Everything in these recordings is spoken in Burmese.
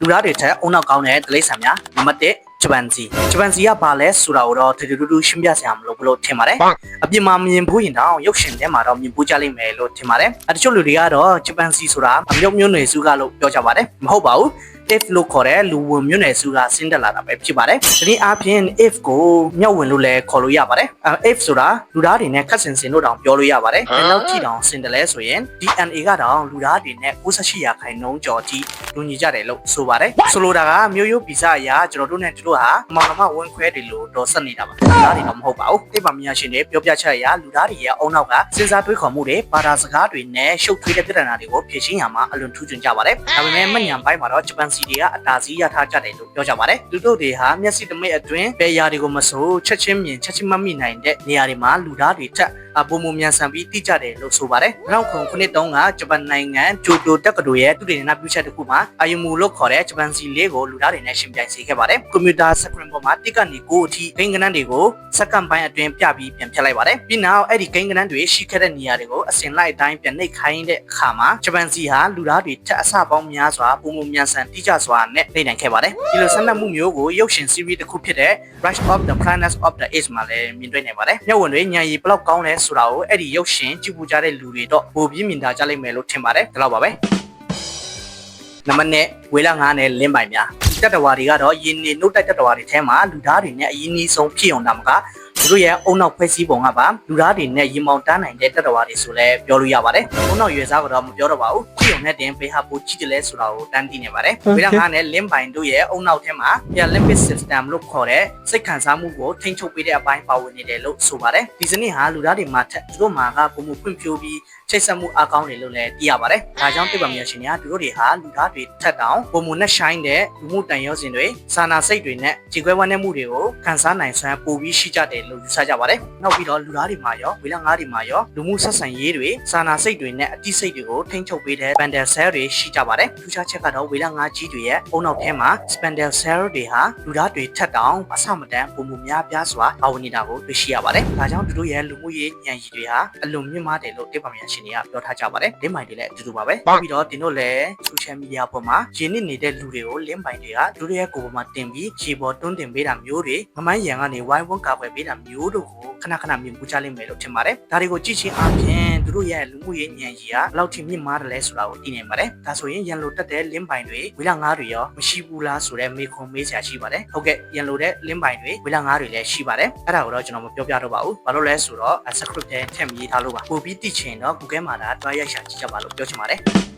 လူသားတွေထက်အုံနောက်ကောင်းတဲ့တိရစ္ဆာန်များနံပါတ်1ဂျပန်စီကဘာလဲဆိုတာကိုတော့တူတူရှင်းပြစရာမလိုဘူးလို့ထင်ပါတယ်အပြင်မှာမြင်ဖို့ရင်တော့ရုပ်ရှင်ထဲမှာတော့မြင်ဖို့ကြလိမ့်မယ်လို့ထင်ပါတယ်တချို့လူတွေကတော့ဂျပန်စီဆိုတာအမျိုးမျိုးနယ်စုကလို့ပြောကြပါတယ်မဟုတ်ပါဘူးif လို့ခေါ်တဲ့လူဝင်မျိုးနယ်စုကဆင်းတက်လာတာပဲဖြစ်ပါတယ်။ဒီအားဖြင့် if ကိုမြောက်ဝင်လို့လည်းခေါ်လို့ရပါတယ်။ if ဆိုတာလူသားတွေနဲ့ခက်ဆင်လို့တောင်ပြောလို့ရပါတယ်။ဘယ်လောက်ထိတောင်ဆင်တယ်လဲဆိုရင် DNA ကတော့လူသားတွေနဲ့98%ကျော်ထိလူညီကြတယ်လို့ဆိုပါတယ်။ဆိုလိုတာကမျိုးရိုးဗီဇအရာကျွန်တော်တို့နဲ့တို့ဟာမောင်နှမဝင်ခွဲတယ်လို့တော့ဆက်နေတာပါ။လူသားတွေတော့မဟုတ်ပါဘူး။သိပ္ပံပညာရှင်တွေပြောပြချက်အရလူသားတွေရဲ့အုံနောက်ကစဉ်းစားတွေးခေါ်မှုတွေဘာသာစကားတွေနဲ့ရှုပ်ထွေးတဲ့ပြဿနာတွေကိုဖြေရှင်းရမှာအလွန်ထူးချွန်ကြပါတယ်။ဒါပေမဲ့မညံပိုင်းမှာတော့ဂျပန်စီတွေကအတားစီးရထားကြတယ်လို့ပြောကြပါတယ်လူတို့တွေဟာမျက်စိတမိတ်အတွင်းဘယ်ရာတွေကိုမဆိုချက်ချင်းမြင်ချက်ချင်းမမိနိုင်တဲ့နေရာတွေမှာလူသားတွေထက်ပုံမှန်မြန်ဆန်ပြီးတိကျတယ်လို့ဆိုပါတယ်နောက်ခုနှစ်တုန်းကဂျပန်နိုင်ငံဂျိုတိုတက္ကသိုလ်ရဲ့သူတွေနာပြုချက်တစ်ခုမှာအာယုမူလို့ခေါ်တဲ့ဂျပန်စီလေးကိုလူသားတွေနဲ့ရှင်ပြိုင်စေခဲ့ပါတယ်ကွန်ပျူတာစကရင်ပေါ်မှာတစ်ကနေ9အထိဂိမ်းကနန်းတွေကိုစက္ကန့်ပိုင်းအတွင်းပြပြီးပြန်ဖြတ်လိုက်ပါတယ်ပြီးနောက်အဲ့ဒီဂိမ်းကနန်းတွေရှိခဲ့တဲ့နေရာတွေကိုအစင်လိုက်တိုင်းပြန်နှိပ်ခိုင်းတဲ့အခါမှာဂျပန်စီဟာလူသားတွေထက်အဆပေါင်းများစွာပုံမှန်မြန်ဆန်တိကျစွာနဲ့နေနိုင်ခဲ့ပါတယ်ဒီလိုဆက်နက်မှုမျိုးကိုရုပ်ရှင် series တစ်ခုဖြစ်တဲ့ Rise of the Planet of the Apes မှာလည်းမြင်တွေ့နိုင်ပါတယ်မျက်ဝန်းတွေညံရီဘလောက်ကောင်းလဲဆိုတာကိုအဲ့ဒီရုပ်ရှင်ကြည့်ပူကြတဲ့လူတွေတော့ပိုပြီးမြင်သာကြလိမ့်မယ်လို့ထင်ပါတယ်ဒါတော့ပါပဲနံပါတ်1ဝေလာငါးနဲ့လင်းပိုင်များတက်တော်ဝါတွေကတော့ယင်းနေနှုတ်တက်တော်ဝါတွေထဲမှာလူသားတွေနဲ့အရင်ကြီးဆုံးဖြစ်အောင်တာမကသူတို့ရဲ့အုံနောက်ဖွဲ့စည်းပုံကပါလူသားတွေနဲ့ရင်မောင်တန်းနိုင်တဲ့တက်တော်ဝါတွေဆိုလဲပြောလို့ရပါတယ်အုံနောက်ရွယ်စားကတော့မပြောတော့ပါဘူးဖြစ်အောင်နဲ့တင်ပေးဟာပိုကြည့်တယ်လဲဆိုတာကိုတန်းသိနေပါတယ်ဝေလာငါးနဲ့လင်းပိုင်တို့ရဲ့အုံနောက်ထဲမှာ Limbic System လို့ခေါ်တဲ့စိတ်ခံစားမှုကိုထိန်းချုပ်ပေးတဲ့အပိုင်းပါဝင်နေတယ်လို့ဆိုပါတယ်ဒီစနစ်ဟာလူသားတွေမှာထက်သူတို့မှာကပုံမှုဖွံ့ဖြိုးပြီးချိတ်ဆက်မှုအားကောင်းတယ်လို့လည်းသိရပါတယ်။ဒါကြောင့်သိပ္ပံပညာရှင်တွေကသူတို့တွေဟာလူသားတွေထက်တောင်ပုံမှုနဲ့ရှိုင်းတဲ့လူမှုတန်ရုံးစင်တွေစာနာစိတ်တွေနဲ့ခြေခွဲဝမ်းနည်းမှုတွေကိုခံစားနိုင်စွမ်းပိုပြီးရှိကြတယ်လို့ယူဆကြပါတယ်။နောက်ပြီးတော့လူသားတွေမှာရောဝေလငါးတွေမှာရောလူမှုဆက်ဆံရေးတွေစာနာစိတ်တွေနဲ့အတိစိတ်တွေကိုထိန်းချုပ်ပေးတဲ့ spindle cell တွေရှိကြပါတယ်။ထူးခြားချက်ကတော့ဝေလငါးကြီးတွေရဲ့အုံနောက်ထဲမှာ spindle cell တွေဟာလူသားတွေထက်တောင်အဆမတန်ပုံမှုများပြားစွာပါဝင်နေတာကိုတွေ့ရှိရပါတယ်။ဒါကြောင့်သူတို့ရဲ့လူမှုရေးဉာဏ်ရည်တွေဟာအလွန်မြင့်မားတယ်လို့သိပ္ပံပညာရှင်တွေကပြောထားကြပါတယ်လင်းပိုင်တွေလည်းအတူတူပါပဲပြီးတော့တင်တို့လည်း social media ပေါ်မှာရင်းနှီးနေတဲ့လူတွေကိုလင်းပိုင်တွေကသူတို့ရဲ့ကိုယ်ပေါ်မှာတင်ပြီးခြေပေါ်တွန်းတင်ပေးတာမျိုးတွေမမိုင်းရန်ကနေဝိုင်းဝန်းကာကွယ်ပေးတာမျိုးတို့ကိုခဏခဏမြင်ပူကြလိမ့်မယ်လို့ထင်ပါတယ်ဒါတွေကိုကြည့်ချင်းအားဖြင့်သူတို့ရဲ့လူမှုရေးဉာဏ်ရည်ကဘယ်လောက်ထိမြင့်မားတယ်လဲဆိုတာကိုသိနိုင်ပါတယ်ဒါဆိုရင်ရန်လိုတက်တဲ့လင်းပိုင်တွေဝေလာငါးတွေရောမရှိဘူးလားဆိုတဲ့မေးခွန်းမေးစရာရှိပါတယ်ဟုတ်ကဲ့ရန်လိုတဲ့လင်းပိုင်တွေဝေလာငါးတွေလည်းရှိပါတယ်အဲ့ဒါကိုတော့ကျွန်တော်မပြောပြတော့ပါဘူးဘာလို့လဲဆိုတော့ script ထဲထည့်ရေးထားလို့ပါပို့ပြီးသိချင်တော့ Google မှာဒါတွားရိုက်ရှာကြည့်ကြပါလို့ပြောချင်ပါတယ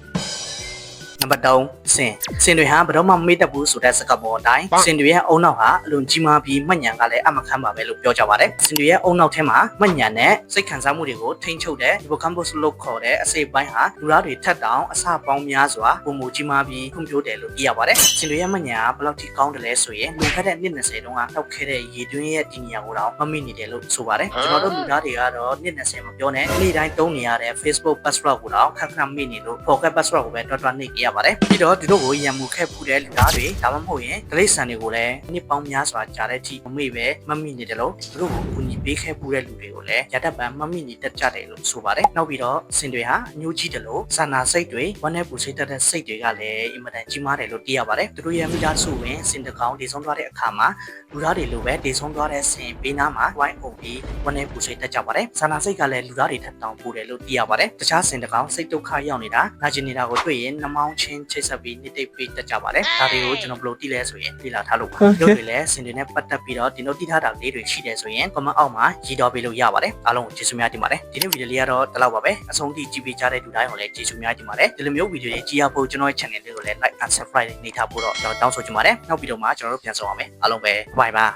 ်နံပါတ်3စင်တွေဟာဘယ်တော့မှမေ့တတ်ဘူးဆိုတဲ့စကားပေါ်အတိုင်းစင်တွေရဲ့အုံနောက်ဟာအလွန်ကြီးမားပြီးမှတ်ဉာဏ်ကလည်းအမခမ်းပါပဲလို့ပြောကြပါတယ်စင်တွေရဲ့အုံနောက်ထဲမှာမှတ်ဉာဏ်နဲ့စိတ်ခံစားမှုတွေကိုထိန်းချုပ်တဲ့ hippocampus လို့ခေါ်တဲ့အစိတ်ပိုင်းဟာလူသားတွေထက်တောင်အဆပေါင်းများစွာပုံမူကြီးမားပြီးဖွံ့ဖြိုးတယ်လို့သိရပါတယ်စင်တွေရဲ့မှတ်ဉာဏ်ကဘယ်လောက်ထိကောင်းတယ်လဲဆိုရင်လွန်ခဲ့တဲ့နှစ်20တုန်းကတောက်ခဲ့တဲ့ရေတွင်းရဲ့ဒီနေရာကိုတော့မမိနေတယ်လို့ဆိုပါတယ်ကျွန်တော်တို့လူသားတွေကတော့နှစ်20မပြောနဲ့နေ့တိုင်းသုံးနေရတဲ့ Facebook password ကိုတော့ခက်ခက်မိနေလို့ forget password ကိုပဲတွတ်နေကြရပါတယ်ပြီးတော့သူတို့ကိုရံမှုခဲ့ဖူးတဲ့လူသားတွေဒါမှမဟုတ်ရင်တိရစ္ဆာန်တွေကိုလည်းနှစ်ပေါင်းများစွာကြာတဲ့အထိမမေ့ပဲမမိနေတယ်လို့သူတို့ကိုကူညီပေးခဲ့ဖူးတဲ့လူတွေကိုလည်းရတတ်ပံမမိနေတတ်ကြတယ်လို့ဆိုပါတယ်နောက်ပြီးတော့စင်တွေဟာအညိုကြီးတယ်လို့စာနာစိတ်တွေဝမ်းနည်းပူဆွေးတတ်တဲ့စိတ်တွေကလည်းအင်မတန်ကြီးမားတယ်လို့သိရပါတယ်သူတို့ရဲ့မိသားစုဝင်စင်တကောင်တည်ဆုံးသွားတဲ့အခါမှာလူသားတွေလိုပဲတည်ဆုံးသွားတဲ့စင်ဘေးနားမှာဝိုင်းအုပ်ပြီးဝမ်းနည်းပူဆွေးတတ်ကြပါတယ်စာနာစိတ်ကလည်းလူသားတွေထက်တောင်ပိုတယ်လို့သိရပါတယ်တခြားစင်တကောင်စိတ်ဒုက္ခရောက်နေတာနာကျင်နေတာကိုတွေ့ရင်နှမောင်းချင်းချိတ်ဆက်ပြီးနှစ်သိပ်ပေးတတ်ကြပါတယ်ဒါတွေကိုကျွန်တော်ဘယ်လိုသိလဲဆိုရင်လေ့လာထားလို့ပါတို့တွေလည်းစင်တွေနဲ့ပတ်သက်ပြီးတော့ဒီလိုသိထားတာလေးတွေရှိတယ်ဆိုရင် comment အောက်မှာရေးတော့ပေးလို့ရပါတယ်အားလုံးကိုကျေးဇူးများတင်ပါတယ်ဒီနေ့ဗီဒီယိုလေးကတော့ဒီလောက်ပါပဲအဆုံးထိကြည့်ပေးကြတဲ့လူတိုင်းကိုလည်းကျေးဇူးများတင်ပါတယ်ဒီလိုမျိုးဗီဒီယိုတွေကြည့်ရဖို့ကျွန်တော်ရဲ့ channel လေးကိုလည်း like and subscribe နေထားဖို့တော့ကျွန်တော်တောင်းဆိုချင်ပါတယ်နောက်ဗီဒီယိုမှာကျွန်တော်တို့ပြန်ဆုံအောင်မယ်အားလုံးပဲ bye bye